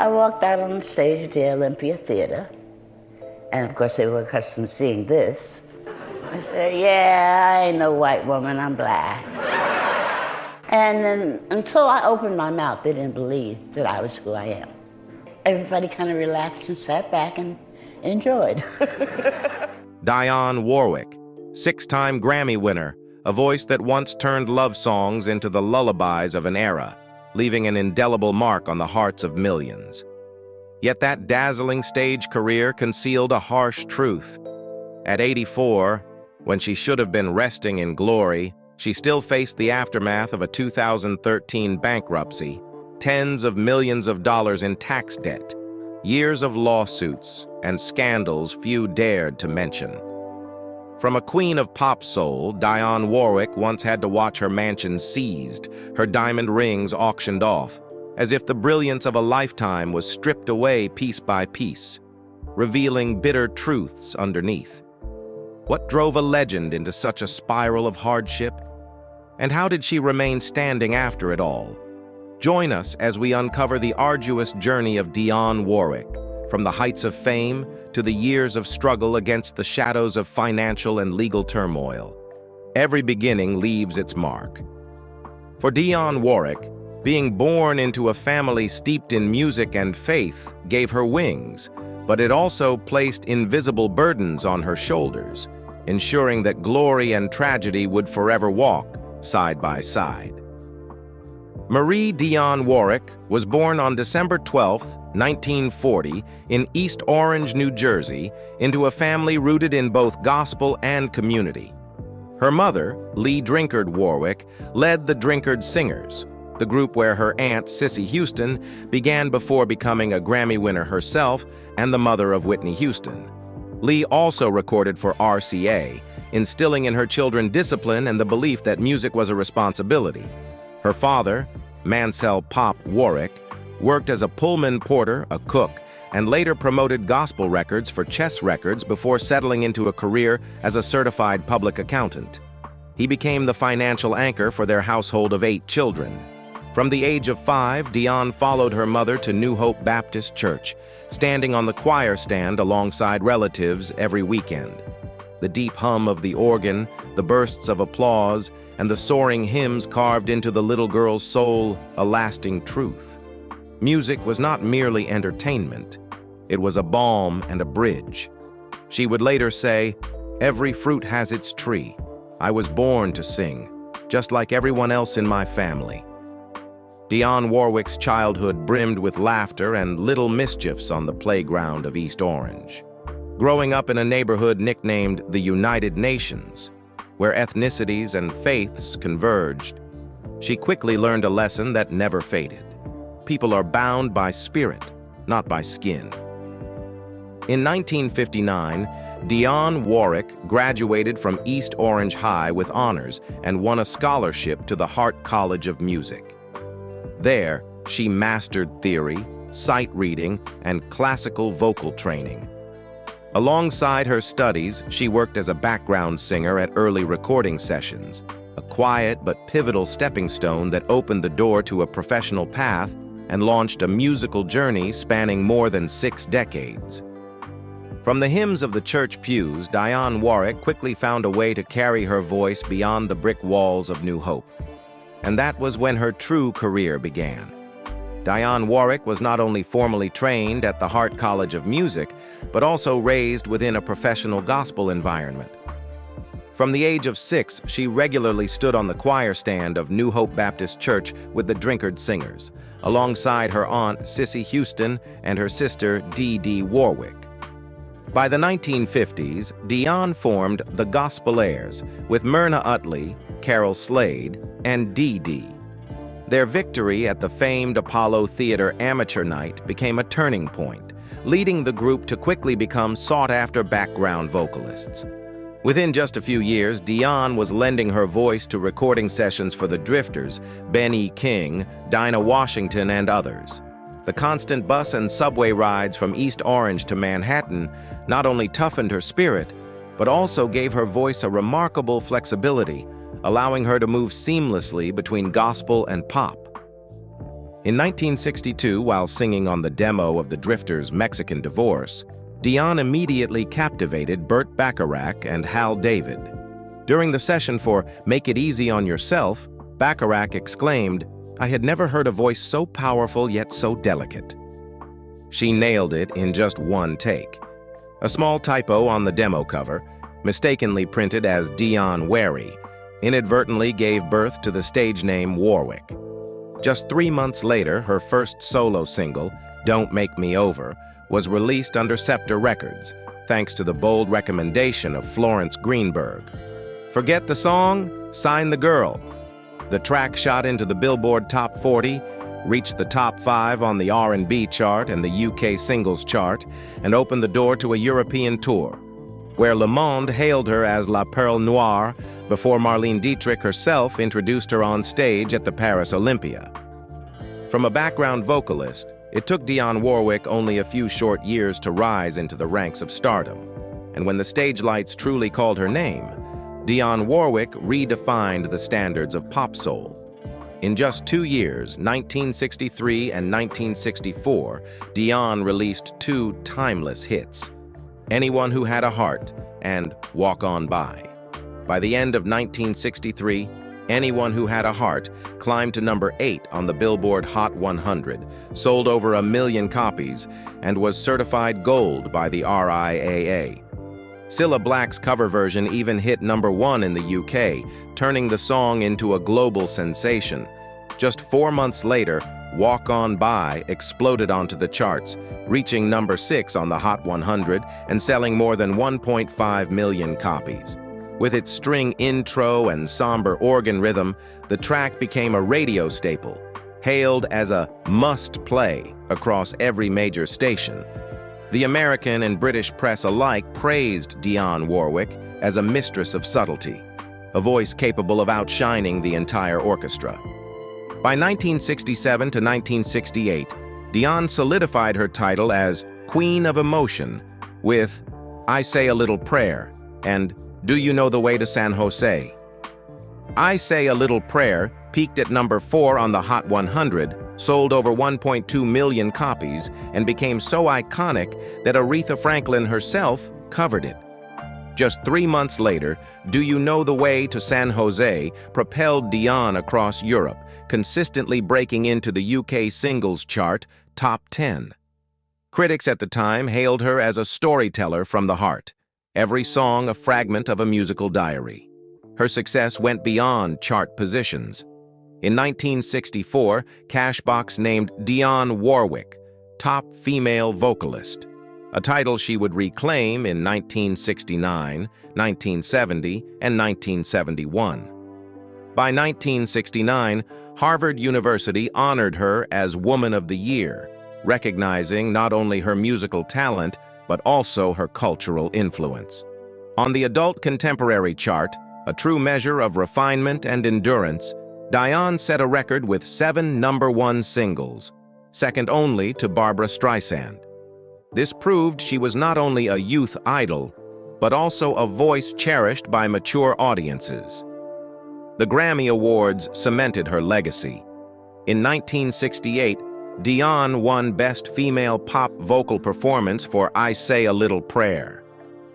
I walked out on the stage at the Olympia Theater, and of course they were accustomed to seeing this. I said, yeah, I ain't no white woman, I'm black. And then until I opened my mouth, they didn't believe that I was who I am. Everybody kind of relaxed and sat back and enjoyed. Dionne Warwick, 6-time Grammy winner, a voice that once turned love songs into the lullabies of an era, leaving an indelible mark on the hearts of millions. Yet that dazzling stage career concealed a harsh truth. At 84, when she should have been resting in glory, she still faced the aftermath of a 2013 bankruptcy, tens of millions of dollars in tax debt, years of lawsuits, and scandals few dared to mention. From a queen of pop soul, Dionne Warwick once had to watch her mansion seized, her diamond rings auctioned off, as if the brilliance of a lifetime was stripped away piece by piece, revealing bitter truths underneath. What drove a legend into such a spiral of hardship? And how did she remain standing after it all? Join us as we uncover the arduous journey of Dionne Warwick, from the heights of fame to the years of struggle against the shadows of financial and legal turmoil. Every beginning leaves its mark. For Dionne Warwick, being born into a family steeped in music and faith gave her wings, but it also placed invisible burdens on her shoulders, ensuring that glory and tragedy would forever walk side by side. Marie Dionne Warwick was born on December 12, 1940, in East Orange, New Jersey, into a family rooted in both gospel and community. Her mother, Lee Drinkard Warwick, led the Drinkard Singers, the group where her aunt, Whitney Houston, began before becoming a Grammy winner herself and the mother of Whitney Houston. Lee also recorded for RCA, instilling in her children discipline and the belief that music was a responsibility. Her father, Mansell "Pop" Warwick, worked as a Pullman porter, a cook, and later promoted gospel records for Chess Records before settling into a career as a certified public accountant. He became the financial anchor for their household of 8 children. From the age of 5, Dionne followed her mother to New Hope Baptist Church, standing on the choir stand alongside relatives every weekend. The deep hum of the organ, the bursts of applause, and the soaring hymns carved into the little girl's soul a lasting truth. Music was not merely entertainment. It was a balm and a bridge. She would later say, "Every fruit has its tree. I was born to sing, just like everyone else in my family." Dionne Warwick's childhood brimmed with laughter and little mischiefs on the playground of East Orange. Growing up in a neighborhood nicknamed the United Nations, where ethnicities and faiths converged, she quickly learned a lesson that never faded. People are bound by spirit, not by skin. In 1959, Dionne Warwick graduated from East Orange High with honors and won a scholarship to the Hart College of Music. There, she mastered theory, sight reading, and classical vocal training. Alongside her studies, she worked as a background singer at early recording sessions, a quiet but pivotal stepping stone that opened the door to a professional path and launched a musical journey spanning more than 6 decades. From the hymns of the church pews, Dionne Warwick quickly found a way to carry her voice beyond the brick walls of New Hope. And that was when her true career began. Dionne Warwick was not only formally trained at the Hart College of Music, but also raised within a professional gospel environment. From the age of 6, she regularly stood on the choir stand of New Hope Baptist Church with the Drinkard Singers, alongside her aunt, Whitney Houston, and her sister, Dee Warwick. By the 1950s, Dionne formed the Gospelaires with Myrna Utley, Carol Slade, and Dee Dee. Their victory at the famed Apollo Theater Amateur Night became a turning point, leading the group to quickly become sought-after background vocalists. Within just a few years, Dionne was lending her voice to recording sessions for the Drifters, Ben E. King, Dinah Washington, and others. The constant bus and subway rides from East Orange to Manhattan not only toughened her spirit, but also gave her voice a remarkable flexibility, allowing her to move seamlessly between gospel and pop. In 1962, while singing on the demo of the Drifters' Mexican Divorce, Dionne immediately captivated Burt Bacharach and Hal David. During the session for Make It Easy on Yourself, Bacharach exclaimed, "I had never heard a voice so powerful yet so delicate." She nailed it in just one take. A small typo on the demo cover, mistakenly printed as Dionne Warwick, inadvertently gave birth to the stage name Warwick. Just 3 months later, her first solo single, Don't Make Me Over, was released under Scepter Records, thanks to the bold recommendation of Florence Greenberg. Forget the song? Sign the girl. The track shot into the Billboard Top 40, reached the top 5 on the R&B chart and the UK singles chart, and opened the door to a European tour, where Le Monde hailed her as La Perle Noire before Marlene Dietrich herself introduced her on stage at the Paris Olympia. From a background vocalist, it took Dionne Warwick only a few short years to rise into the ranks of stardom, and when the stage lights truly called her name, Dionne Warwick redefined the standards of pop soul. In just 2 years, 1963 and 1964, Dionne released 2 timeless hits, Anyone Who Had a Heart and Walk On By. By the end of 1963, Anyone Who Had a Heart climbed to number 8 on the Billboard Hot 100, sold over 1 million copies, and was certified gold by the RIAA. Cilla Black's cover version even hit number 1 in the UK, turning the song into a global sensation. Just 4 months later, Walk On By exploded onto the charts, reaching number 6 on the Hot 100 and selling more than 1.5 million copies. With its string intro and somber organ rhythm, the track became a radio staple, hailed as a must-play across every major station. The American and British press alike praised Dionne Warwick as a mistress of subtlety, a voice capable of outshining the entire orchestra. By 1967 to 1968, Dionne solidified her title as Queen of Emotion with I Say a Little Prayer and Do You Know the Way to San Jose? I Say a Little Prayer peaked at number 4 on the Hot 100, sold over 1.2 million copies, and became so iconic that Aretha Franklin herself covered it. Just 3 months later, Do You Know the Way to San Jose propelled Dionne across Europe, consistently breaking into the UK singles chart top 10. Critics at the time hailed her as a storyteller from the heart, every song a fragment of a musical diary. Her success went beyond chart positions. In 1964, Cashbox named Dionne Warwick top female vocalist, a title she would reclaim in 1969, 1970, and 1971. By 1969, Harvard University honored her as Woman of the Year, recognizing not only her musical talent, but also her cultural influence. On the adult contemporary chart, a true measure of refinement and endurance, Dionne set a record with 7 number-1 singles, second only to Barbra Streisand. This proved she was not only a youth idol, but also a voice cherished by mature audiences. The Grammy Awards cemented her legacy. In 1968, Dionne won Best Female Pop Vocal Performance for I Say a Little Prayer.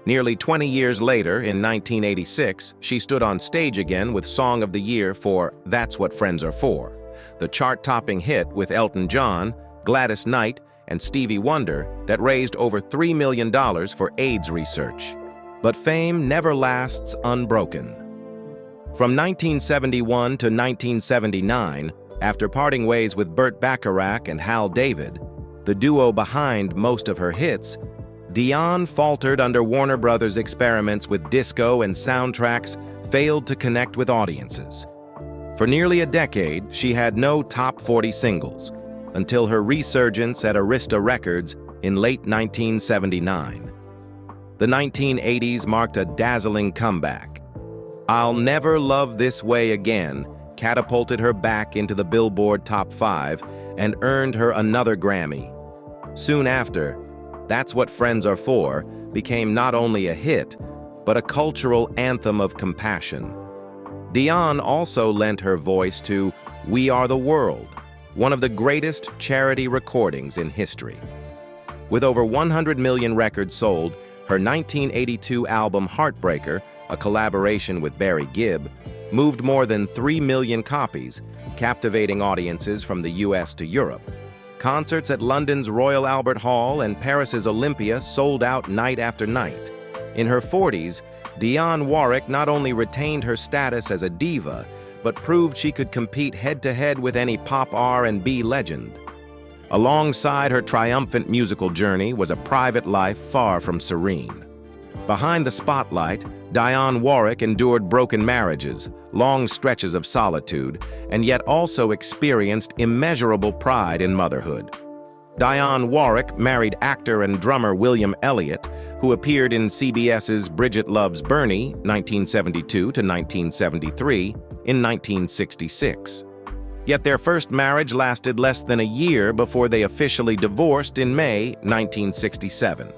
Nearly 20 years later, in 1986, she stood on stage again with Song of the Year for That's What Friends Are For, the chart-topping hit with Elton John, Gladys Knight, and Stevie Wonder that raised over $3 million for AIDS research. But fame never lasts unbroken. From 1971 to 1979, after parting ways with Burt Bacharach and Hal David, the duo behind most of her hits, Dionne faltered under Warner Brothers' experiments with disco and soundtracks failed to connect with audiences. For nearly a decade, she had no top 40 singles, until her resurgence at Arista Records in late 1979. The 1980s marked a dazzling comeback. I'll Never Love This Way Again catapulted her back into the Billboard Top 5 and earned her another Grammy. Soon after, That's What Friends Are For became not only a hit, but a cultural anthem of compassion. Dionne also lent her voice to We Are the World, one of the greatest charity recordings in history. With over 100 million records sold, her 1982 album Heartbreaker, a collaboration with Barry Gibb, moved more than 3 million copies, captivating audiences from the US to Europe. Concerts at London's Royal Albert Hall and Paris's Olympia sold out night after night. In her 40s, Dionne Warwick not only retained her status as a diva, but proved she could compete head-to-head with any pop R&B legend. Alongside her triumphant musical journey was a private life far from serene. Behind the spotlight, Dionne Warwick endured broken marriages, long stretches of solitude, and yet also experienced immeasurable pride in motherhood. Dionne Warwick married actor and drummer William Elliott, who appeared in CBS's Bridget Loves Bernie, 1972 to 1973, in 1966. Yet their first marriage lasted less than a year before they officially divorced in May 1967.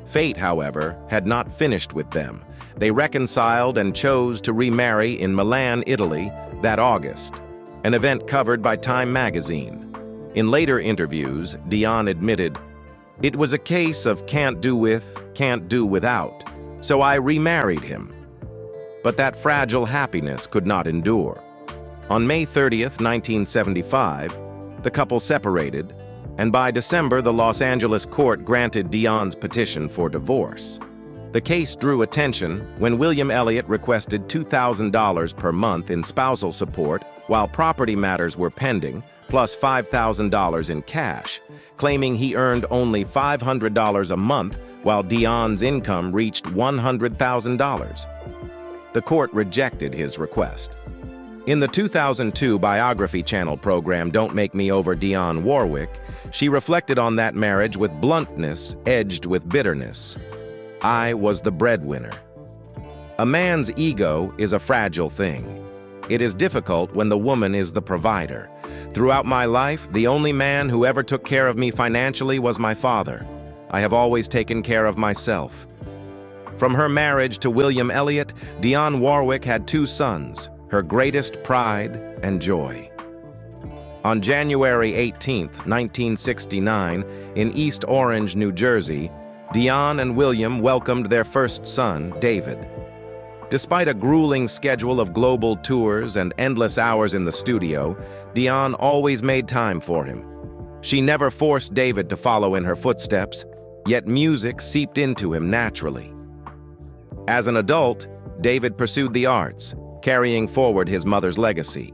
Fate, however, had not finished with them. They reconciled and chose to remarry in Milan, Italy, that August, an event covered by Time magazine. In later interviews, Dionne admitted, "It was a case of can't do with, can't do without, so I remarried him." But that fragile happiness could not endure. On May 30th, 1975, the couple separated, and by December, the Los Angeles court granted Dionne's petition for divorce. The case drew attention when William Elliott requested $2,000 per month in spousal support while property matters were pending, plus $5,000 in cash, claiming he earned only $500 a month while Dionne's income reached $100,000. The court rejected his request. In the 2002 Biography Channel program Don't Make Me Over Dionne Warwick, she reflected on that marriage with bluntness edged with bitterness. "I was the breadwinner." A man's ego is a fragile thing. It is difficult when the woman is the provider. Throughout my life, the only man who ever took care of me financially was my father. I have always taken care of myself. From her marriage to William Elliott, Dionne Warwick had 2 sons, her greatest pride and joy. On January 18, 1969, in East Orange, New Jersey, Dionne and William welcomed their first son, David. Despite a grueling schedule of global tours and endless hours in the studio, Dionne always made time for him. She never forced David to follow in her footsteps, yet music seeped into him naturally. As an adult, David pursued the arts, carrying forward his mother's legacy.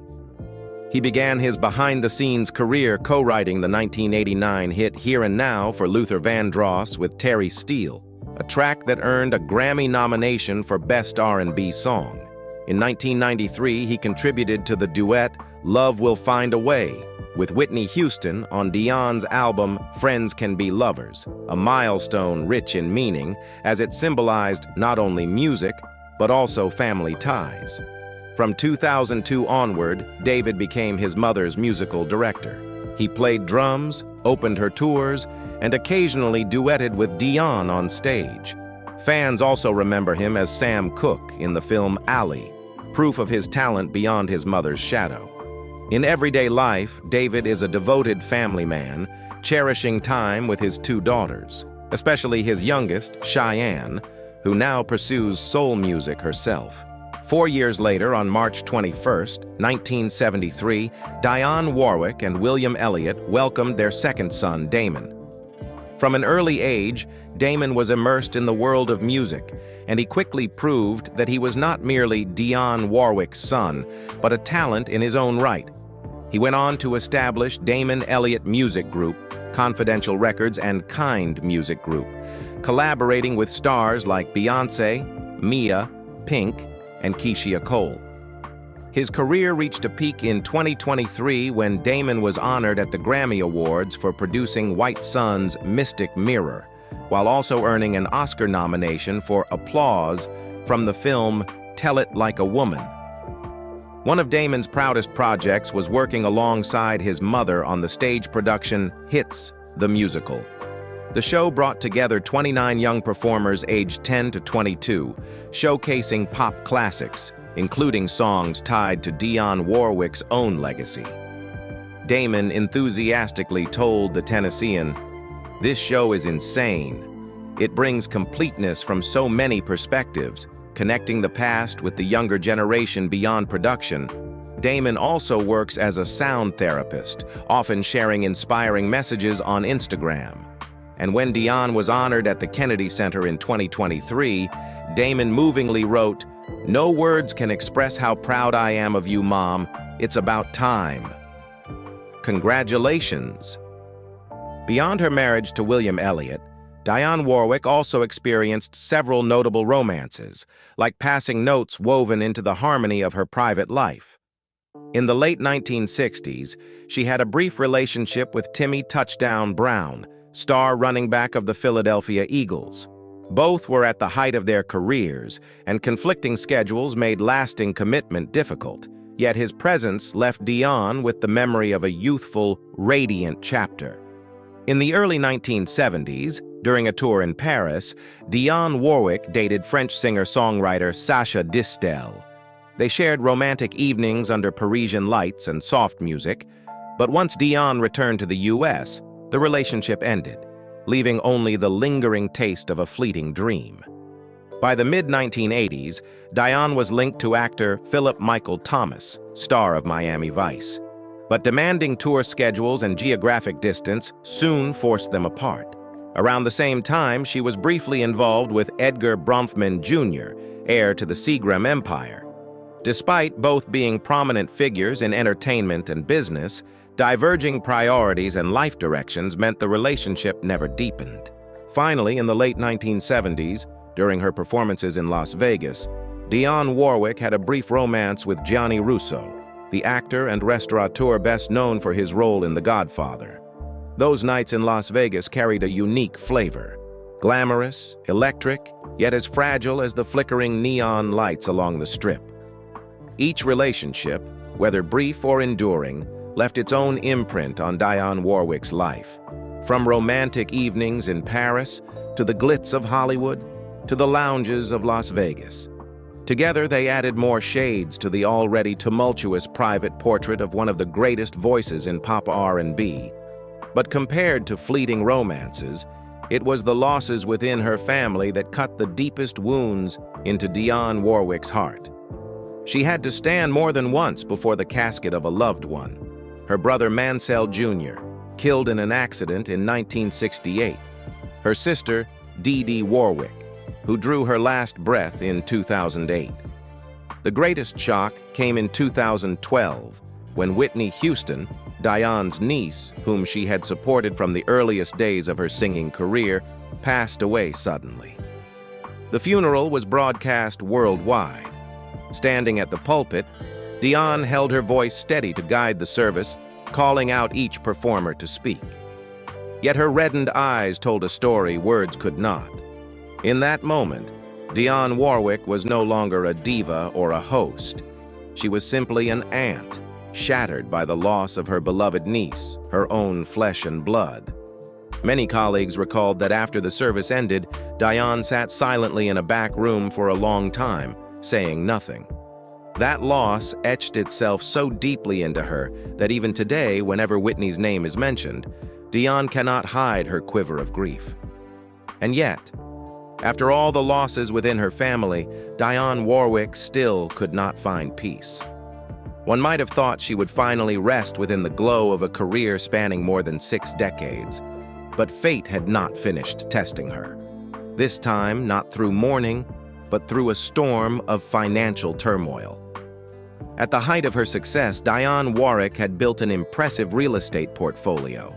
He began his behind-the-scenes career co-writing the 1989 hit Here and Now for Luther Vandross with Terry Steele, a track that earned a Grammy nomination for Best R&B Song. In 1993, he contributed to the duet Love Will Find a Way with Whitney Houston on Dionne's album Friends Can Be Lovers, a milestone rich in meaning as it symbolized not only music, but also family ties. From 2002 onward, David became his mother's musical director. He played drums, opened her tours, and occasionally duetted with Dionne on stage. Fans also remember him as Sam Cooke in the film Ally, proof of his talent beyond his mother's shadow. In everyday life, David is a devoted family man, cherishing time with his 2 daughters, especially his youngest, Cheyenne, who now pursues soul music herself. 4 years later, on March 21, 1973, Dionne Warwick and William Elliott welcomed their second son, Damon. From an early age, Damon was immersed in the world of music, and he quickly proved that he was not merely Dionne Warwick's son, but a talent in his own right. He went on to establish Damon Elliott Music Group, Confidential Records, and Kind Music Group, collaborating with stars like Beyoncé, Mia, Pink, and Keisha Cole. His career reached a peak in 2023 when Damon was honored at the Grammy Awards for producing White Sun's Mystic Mirror, while also earning an Oscar nomination for Applause from the film Tell It Like a Woman. One of Damon's proudest projects was working alongside his mother on the stage production Hits, the Musical. The show brought together 29 young performers aged 10 to 22, showcasing pop classics, including songs tied to Dionne Warwick's own legacy. Damon enthusiastically told the Tennessean, "This show is insane. It brings completeness from so many perspectives, connecting the past with the younger generation beyond production." Damon also works as a sound therapist, often sharing inspiring messages on Instagram. And when Dionne was honored at the Kennedy Center in 2023, Damon movingly wrote, "No words can express how proud I am of you, Mom. It's about time." Congratulations. Beyond her marriage to William Elliott, Dionne Warwick also experienced several notable romances, like passing notes woven into the harmony of her private life. In the late 1960s, she had a brief relationship with Timmy Touchdown Brown, star running back of the Philadelphia Eagles. Both were at the height of their careers, and conflicting schedules made lasting commitment difficult. Yet his presence left Dionne with the memory of a youthful, radiant chapter. In the early 1970s, during a tour in Paris, Dionne Warwick dated French singer-songwriter Sacha Distel. They shared romantic evenings under Parisian lights and soft music, but once Dionne returned to the U.S., the relationship ended, leaving only the lingering taste of a fleeting dream. By the mid-1980s, Dionne was linked to actor Philip Michael Thomas, star of Miami Vice. But demanding tour schedules and geographic distance soon forced them apart. Around the same time, she was briefly involved with Edgar Bronfman Jr., heir to the Seagram Empire. Despite both being prominent figures in entertainment and business, diverging priorities and life directions meant the relationship never deepened. Finally, in the late 1970s, during her performances in Las Vegas, Dionne Warwick had a brief romance with Gianni Russo, the actor and restaurateur best known for his role in The Godfather. Those nights in Las Vegas carried a unique flavor, glamorous, electric, yet as fragile as the flickering neon lights along the Strip. Each relationship, whether brief or enduring, left its own imprint on Dionne Warwick's life. From romantic evenings in Paris, to the glitz of Hollywood, to the lounges of Las Vegas. Together, they added more shades to the already tumultuous private portrait of one of the greatest voices in pop R&B. But compared to fleeting romances, it was the losses within her family that cut the deepest wounds into Dionne Warwick's heart. She had to stand more than once before the casket of a loved one. Her brother Mansell Jr., killed in an accident in 1968. Her sister, Dee Dee Warwick, who drew her last breath in 2008. The greatest shock came in 2012, when Whitney Houston, Dionne's niece, whom she had supported from the earliest days of her singing career, passed away suddenly. The funeral was broadcast worldwide. Standing at the pulpit, Dionne held her voice steady to guide the service, calling out each performer to speak. Yet her reddened eyes told a story words could not. In that moment, Dionne Warwick was no longer a diva or a host. She was simply an aunt, shattered by the loss of her beloved niece, her own flesh and blood. Many colleagues recalled that after the service ended, Dionne sat silently in a back room for a long time, saying nothing. That loss etched itself so deeply into her that even today, whenever Whitney's name is mentioned, Dionne cannot hide her quiver of grief. And yet, after all the losses within her family, Dionne Warwick still could not find peace. One might have thought she would finally rest within the glow of a career spanning more than 6 decades, but fate had not finished testing her. This time, not through mourning, but through a storm of financial turmoil. At the height of her success, Dionne Warwick had built an impressive real estate portfolio.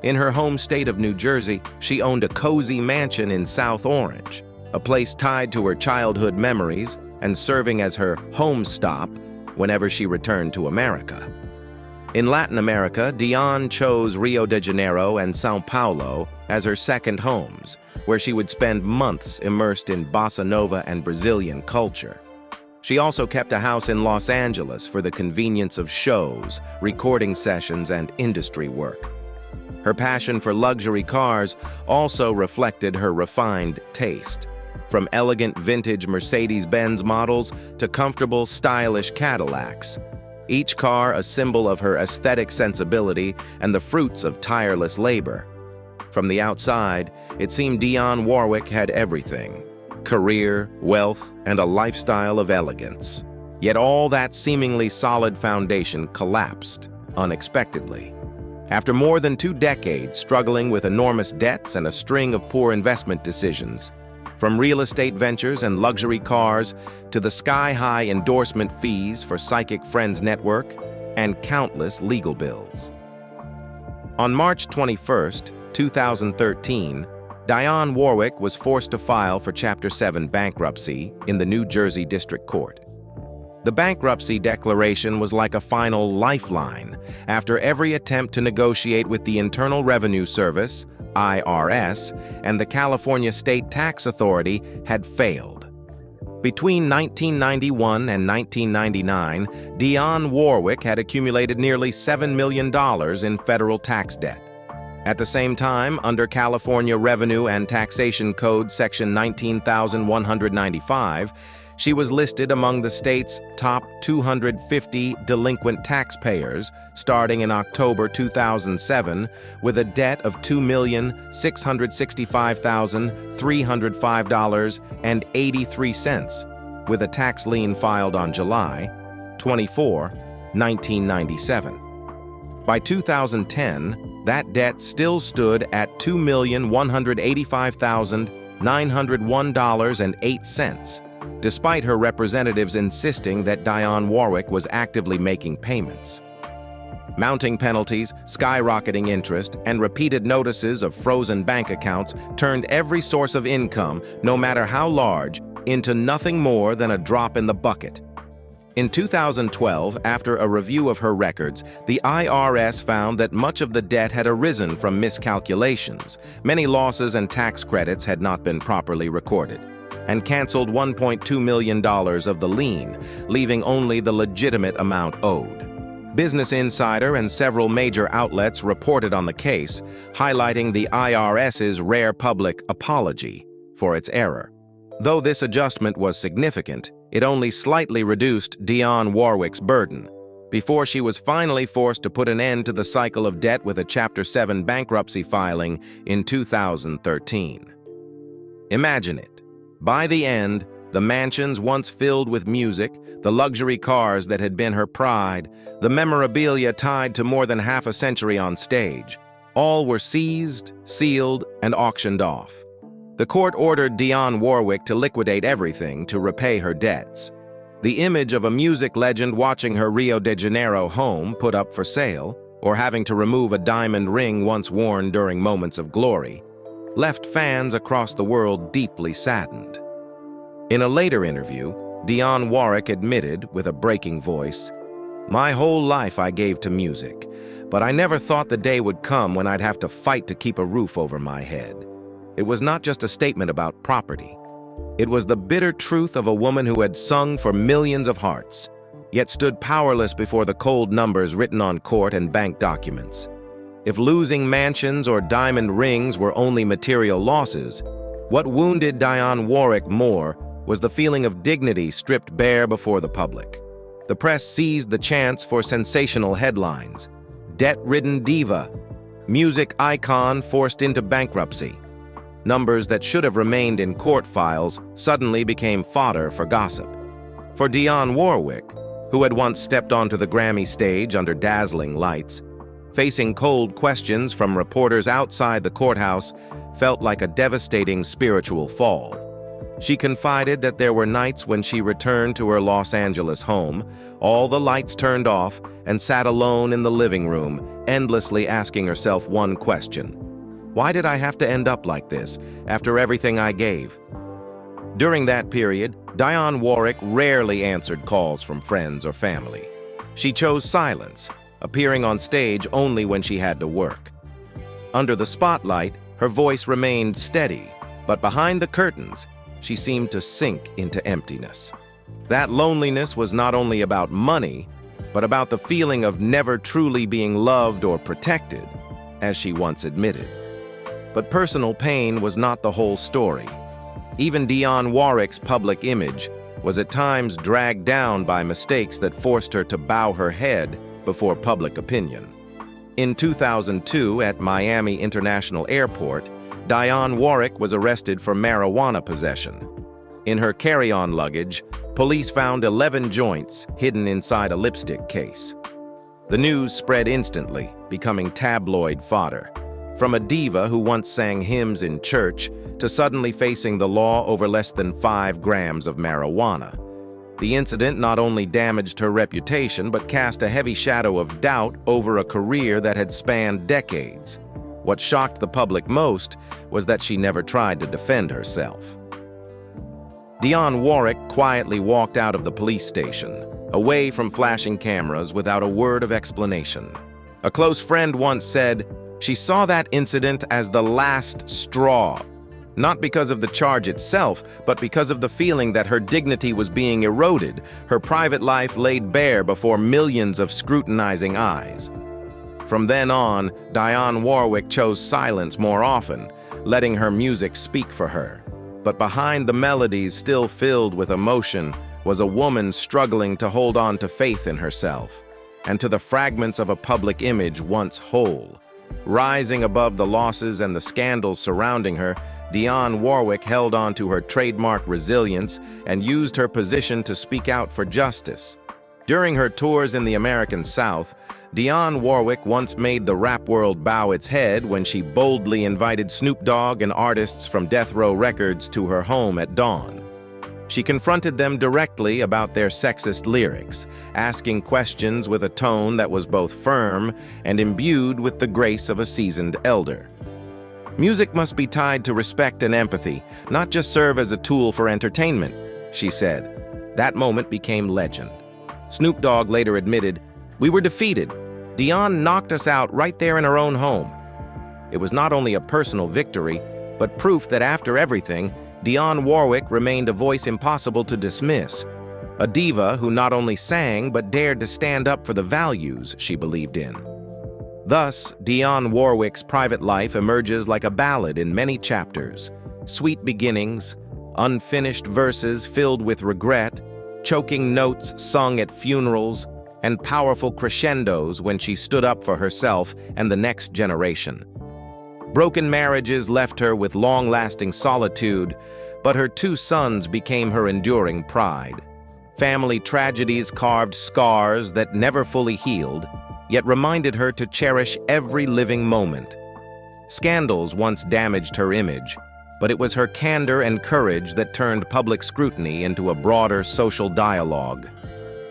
In her home state of New Jersey, she owned a cozy mansion in South Orange, a place tied to her childhood memories and serving as her home stop whenever she returned to America. In Latin America, Dionne chose Rio de Janeiro and São Paulo as her second homes, where she would spend months immersed in bossa nova and Brazilian culture. She also kept a house in Los Angeles for the convenience of shows, recording sessions, and industry work. Her passion for luxury cars also reflected her refined taste, from elegant vintage Mercedes-Benz models to comfortable, stylish Cadillacs. each car a symbol of her aesthetic sensibility and the fruits of tireless labor. From the outside, it seemed Dionne Warwick had everything: career, wealth, and a lifestyle of elegance. Yet all that seemingly solid foundation collapsed unexpectedly. After more than 2 decades struggling with enormous debts and a string of poor investment decisions, from real estate ventures and luxury cars to the sky-high endorsement fees for Psychic Friends Network and countless legal bills. On March 21, 2013, Dionne Warwick was forced to file for Chapter 7 bankruptcy in the New Jersey District Court. The bankruptcy declaration was like a final lifeline after every attempt to negotiate with the Internal Revenue Service, IRS, and the California State Tax Authority had failed. Between 1991 and 1999, Dionne Warwick had accumulated nearly $7 million in federal tax debt. At the same time, under California Revenue and Taxation Code Section 19,195, she was listed among the state's top 250 delinquent taxpayers starting in October 2007 with a debt of $2,665,305.83 with a tax lien filed on July 24, 1997. By 2010, that debt still stood at $2,185,901.08. despite her representatives insisting that Dionne Warwick was actively making payments. Mounting penalties, skyrocketing interest, and repeated notices of frozen bank accounts turned every source of income, no matter how large, into nothing more than a drop in the bucket. In 2012, after a review of her records, the IRS found that much of the debt had arisen from miscalculations. Many losses and tax credits had not been properly recorded, and canceled $1.2 million of the lien, leaving only the legitimate amount owed. Business Insider and several major outlets reported on the case, highlighting the IRS's rare public apology for its error. Though this adjustment was significant, it only slightly reduced Dionne Warwick's burden, before she was finally forced to put an end to the cycle of debt with a Chapter 7 bankruptcy filing in 2013. Imagine it. By the end, the mansions once filled with music, the luxury cars that had been her pride, the memorabilia tied to more than half a century on stage, all were seized, sealed, and auctioned off. The court ordered Dionne Warwick to liquidate everything to repay her debts. The image of a music legend watching her Rio de Janeiro home put up for sale, or having to remove a diamond ring once worn during moments of glory, left fans across the world deeply saddened. In a later interview, Dionne Warwick admitted with a breaking voice, "My whole life I gave to music, but I never thought the day would come when I'd have to fight to keep a roof over my head." It was not just a statement about property. It was the bitter truth of a woman who had sung for millions of hearts, yet stood powerless before the cold numbers written on court and bank documents. If losing mansions or diamond rings were only material losses, what wounded Dionne Warwick more was the feeling of dignity stripped bare before the public. The press seized the chance for sensational headlines: debt-ridden diva, music icon forced into bankruptcy. Numbers that should have remained in court files suddenly became fodder for gossip. For Dionne Warwick, who had once stepped onto the Grammy stage under dazzling lights, facing cold questions from reporters outside the courthouse felt like a devastating spiritual fall. She confided that there were nights when she returned to her Los Angeles home, all the lights turned off, and sat alone in the living room, endlessly asking herself one question: why did I have to end up like this after everything I gave? During that period, Dionne Warwick rarely answered calls from friends or family. She chose silence, appearing on stage only when she had to work. Under the spotlight, her voice remained steady, but behind the curtains, she seemed to sink into emptiness. That loneliness was not only about money, but about the feeling of never truly being loved or protected, as she once admitted. But personal pain was not the whole story. Even Dionne Warwick's public image, was at times dragged down by mistakes that forced her to bow her head before public opinion. In 2002, at Miami International Airport, Dionne Warwick was arrested for marijuana possession. In her carry-on luggage, police found 11 joints hidden inside a lipstick case. The news spread instantly, becoming tabloid fodder. From a diva who once sang hymns in church to suddenly facing the law over less than 5 grams of marijuana. The incident not only damaged her reputation but cast a heavy shadow of doubt over a career that had spanned decades. What shocked the public most was that she never tried to defend herself. Dionne Warwick quietly walked out of the police station, away from flashing cameras without a word of explanation. A close friend once said, she saw that incident as the last straw, not because of the charge itself, but because of the feeling that her dignity was being eroded, her private life laid bare before millions of scrutinizing eyes. From then on, Dionne Warwick chose silence more often, letting her music speak for her. But behind the melodies still filled with emotion was a woman struggling to hold on to faith in herself, and to the fragments of a public image once whole. Rising above the losses and the scandals surrounding her, Dionne Warwick held on to her trademark resilience and used her position to speak out for justice. During her tours in the American South, Dionne Warwick once made the rap world bow its head when she boldly invited Snoop Dogg and artists from Death Row Records to her home at dawn. She confronted them directly about their sexist lyrics, asking questions with a tone that was both firm and imbued with the grace of a seasoned elder. Music must be tied to respect and empathy, not just serve as a tool for entertainment, she said. That moment became legend. Snoop Dogg later admitted, "We were defeated. Dionne knocked us out right there in her own home." It was not only a personal victory, but proof that after everything, Dionne Warwick remained a voice impossible to dismiss, a diva who not only sang but dared to stand up for the values she believed in. Thus, Dionne Warwick's private life emerges like a ballad in many chapters: sweet beginnings, unfinished verses filled with regret, choking notes sung at funerals, and powerful crescendos when she stood up for herself and the next generation. Broken marriages left her with long-lasting solitude, but her 2 sons became her enduring pride. Family tragedies carved scars that never fully healed, yet reminded her to cherish every living moment. Scandals once damaged her image, but it was her candor and courage that turned public scrutiny into a broader social dialogue.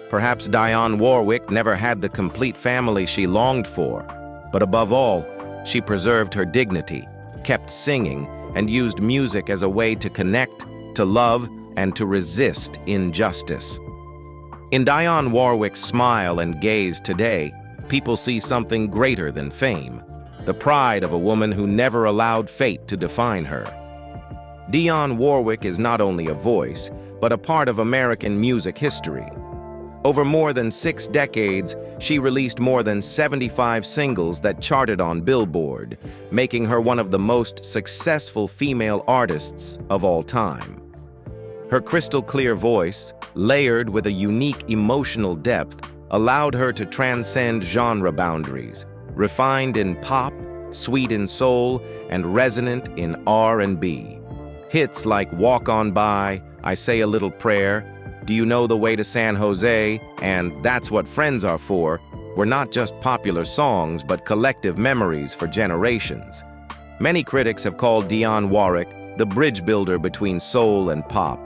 Perhaps Dionne Warwick never had the complete family she longed for, but above all, she preserved her dignity, kept singing, and used music as a way to connect, to love, and to resist injustice. In Dionne Warwick's smile and gaze today, people see something greater than fame, the pride of a woman who never allowed fate to define her. Dionne Warwick is not only a voice, but a part of American music history. Over more than 6 decades, she released more than 75 singles that charted on Billboard, making her one of the most successful female artists of all time. Her crystal-clear voice, layered with a unique emotional depth, allowed her to transcend genre boundaries, refined in pop, sweet in soul, and resonant in R&B. Hits like Walk On By, I Say a Little Prayer, Do You Know the Way to San Jose, and That's What Friends Are For were not just popular songs but collective memories for generations. Many critics have called Dionne Warwick the bridge builder between soul and pop.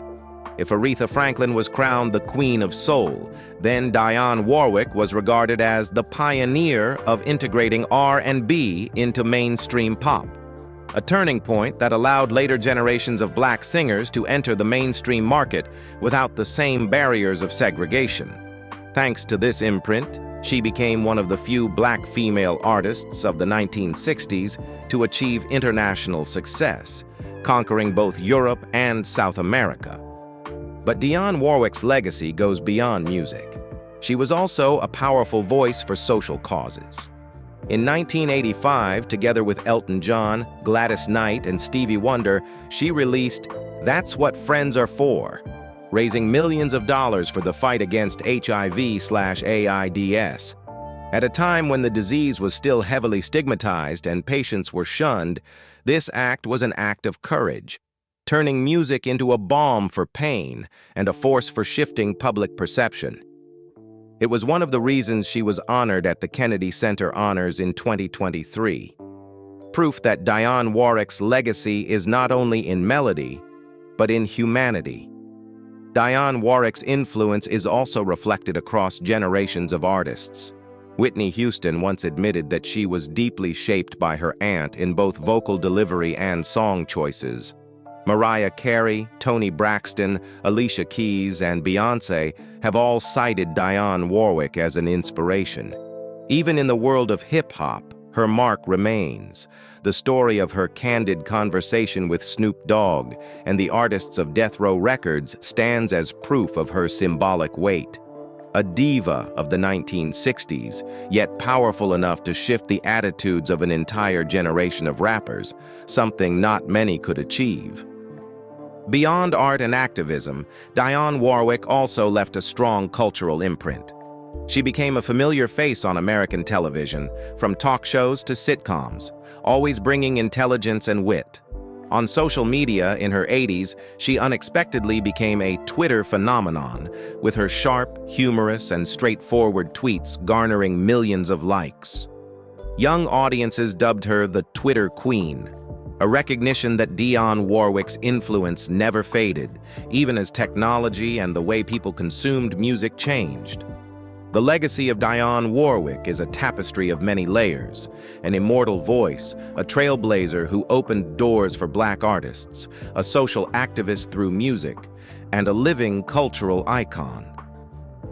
If Aretha Franklin was crowned the Queen of Soul, then Dionne Warwick was regarded as the pioneer of integrating R&B into mainstream pop, a turning point that allowed later generations of black singers to enter the mainstream market without the same barriers of segregation. Thanks to this imprint, she became one of the few black female artists of the 1960s to achieve international success, conquering both Europe and South America. But Dionne Warwick's legacy goes beyond music. She was also a powerful voice for social causes. In 1985, together with Elton John, Gladys Knight, and Stevie Wonder, she released That's What Friends Are For, raising millions of dollars for the fight against HIV/AIDS. At a time when the disease was still heavily stigmatized and patients were shunned, this act was an act of courage, turning music into a balm for pain and a force for shifting public perception. It was one of the reasons she was honored at the Kennedy Center Honors in 2023. Proof that Dionne Warwick's legacy is not only in melody, but in humanity. Dionne Warwick's influence is also reflected across generations of artists. Whitney Houston once admitted that she was deeply shaped by her aunt in both vocal delivery and song choices. Mariah Carey, Toni Braxton, Alicia Keys, and Beyoncé have all cited Dionne Warwick as an inspiration. Even in the world of hip-hop, her mark remains. The story of her candid conversation with Snoop Dogg and the artists of Death Row Records stands as proof of her symbolic weight. A diva of the 1960s, yet powerful enough to shift the attitudes of an entire generation of rappers, something not many could achieve. Beyond art and activism, Dionne Warwick also left a strong cultural imprint. She became a familiar face on American television, from talk shows to sitcoms, always bringing intelligence and wit. On social media in her 80s, she unexpectedly became a Twitter phenomenon, with her sharp, humorous, and straightforward tweets garnering millions of likes. Young audiences dubbed her the Twitter Queen, a recognition that Dionne Warwick's influence never faded, even as technology and the way people consumed music changed. The legacy of Dionne Warwick is a tapestry of many layers, an immortal voice, a trailblazer who opened doors for Black artists, a social activist through music, and a living cultural icon.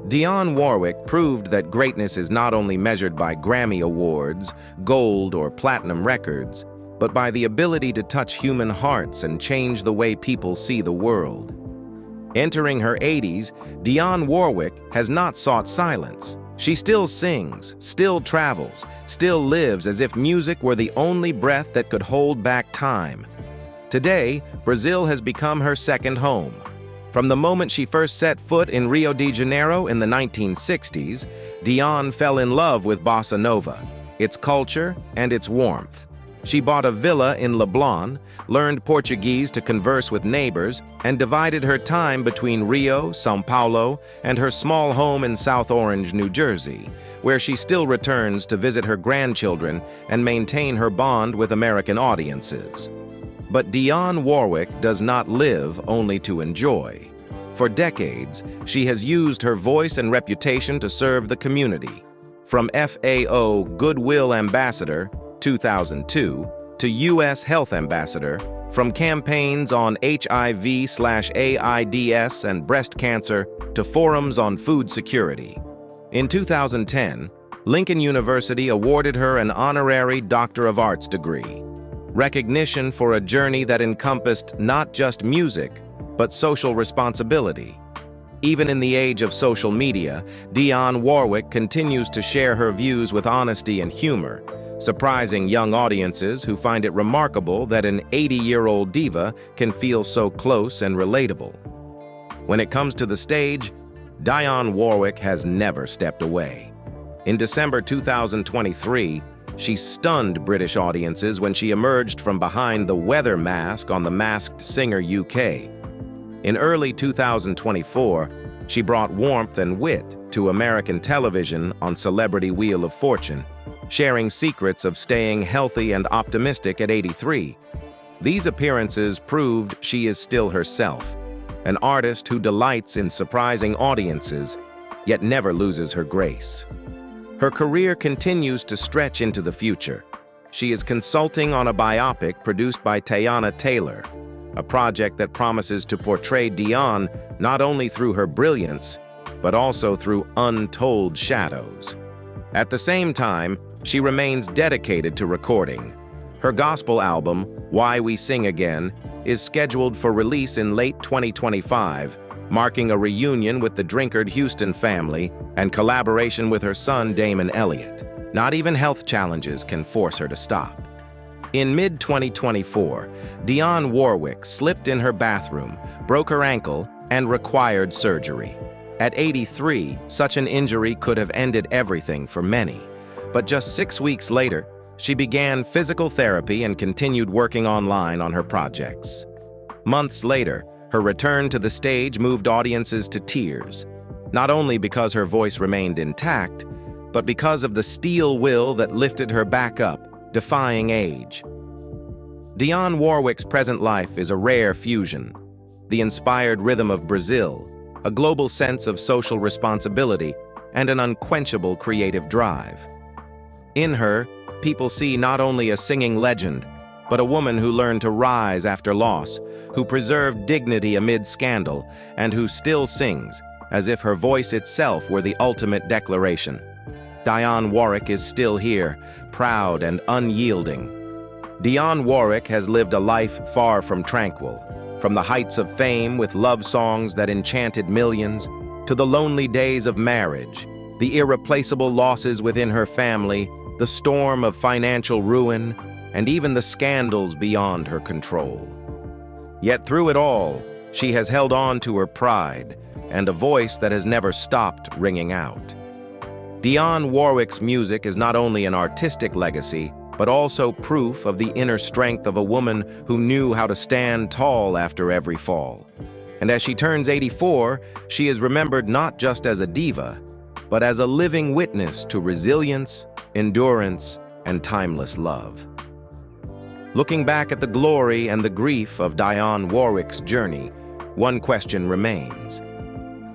Dionne Warwick proved that greatness is not only measured by Grammy Awards, gold, or platinum records, but by the ability to touch human hearts and change the way people see the world. Entering her 80s, Dionne Warwick has not sought silence. She still sings, still travels, still lives as if music were the only breath that could hold back time. Today, Brazil has become her second home. From the moment she first set foot in Rio de Janeiro in the 1960s, Dionne fell in love with bossa nova, its culture and its warmth. She bought a villa in Leblon, learned Portuguese to converse with neighbors, and divided her time between Rio, São Paulo, and her small home in South Orange, New Jersey, where she still returns to visit her grandchildren and maintain her bond with American audiences. But Dionne Warwick does not live only to enjoy. For decades, she has used her voice and reputation to serve the community. From FAO Goodwill Ambassador, 2002, to U.S. Health Ambassador, from campaigns on HIV/AIDS and breast cancer to forums on food security. In 2010, Lincoln University awarded her an honorary Doctor of Arts degree, recognition for a journey that encompassed not just music, but social responsibility. Even in the age of social media, Dionne Warwick continues to share her views with honesty and humor, surprising young audiences who find it remarkable that an 80-year-old diva can feel so close and relatable. When it comes to the stage, Dionne Warwick has never stepped away. In December 2023, she stunned British audiences when she emerged from behind the weather mask on The Masked Singer UK. In early 2024, she brought warmth and wit to American television on Celebrity Wheel of Fortune, sharing secrets of staying healthy and optimistic at 83. These appearances proved she is still herself, an artist who delights in surprising audiences, yet never loses her grace. Her career continues to stretch into the future. She is consulting on a biopic produced by Teyana Taylor, a project that promises to portray Dionne not only through her brilliance, but also through untold shadows. At the same time, she remains dedicated to recording. Her gospel album, Why We Sing Again, is scheduled for release in late 2025, marking a reunion with the Drinkard Houston family and collaboration with her son Damon Elliott. Not even health challenges can force her to stop. In mid-2024, Dionne Warwick slipped in her bathroom, broke her ankle, and required surgery. At 83, such an injury could have ended everything for many. But just 6 weeks later, she began physical therapy and continued working online on her projects. Months later, her return to the stage moved audiences to tears, not only because her voice remained intact, but because of the steel will that lifted her back up, defying age. Dionne Warwick's present life is a rare fusion: the inspired rhythm of Brazil, a global sense of social responsibility, and an unquenchable creative drive. In her, people see not only a singing legend, but a woman who learned to rise after loss, who preserved dignity amid scandal, and who still sings, as if her voice itself were the ultimate declaration. Dionne Warwick is still here, proud and unyielding. Dionne Warwick has lived a life far from tranquil, from the heights of fame with love songs that enchanted millions, to the lonely days of marriage, the irreplaceable losses within her family, the storm of financial ruin, and even the scandals beyond her control. Yet through it all, she has held on to her pride and a voice that has never stopped ringing out. Dionne Warwick's music is not only an artistic legacy, but also proof of the inner strength of a woman who knew how to stand tall after every fall. And as she turns 84, she is remembered not just as a diva, but as a living witness to resilience, endurance, and timeless love. Looking back at the glory and the grief of Dionne Warwick's journey, one question remains.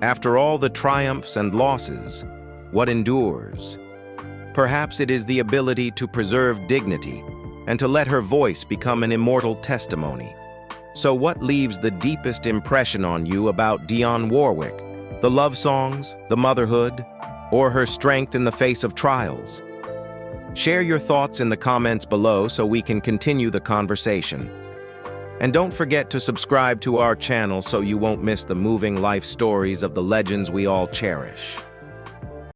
After all the triumphs and losses, what endures? Perhaps it is the ability to preserve dignity and to let her voice become an immortal testimony. So what leaves the deepest impression on you about Dionne Warwick? The love songs, the motherhood, or her strength in the face of trials? Share your thoughts in the comments below so we can continue the conversation. And don't forget to subscribe to our channel so you won't miss the moving life stories of the legends we all cherish.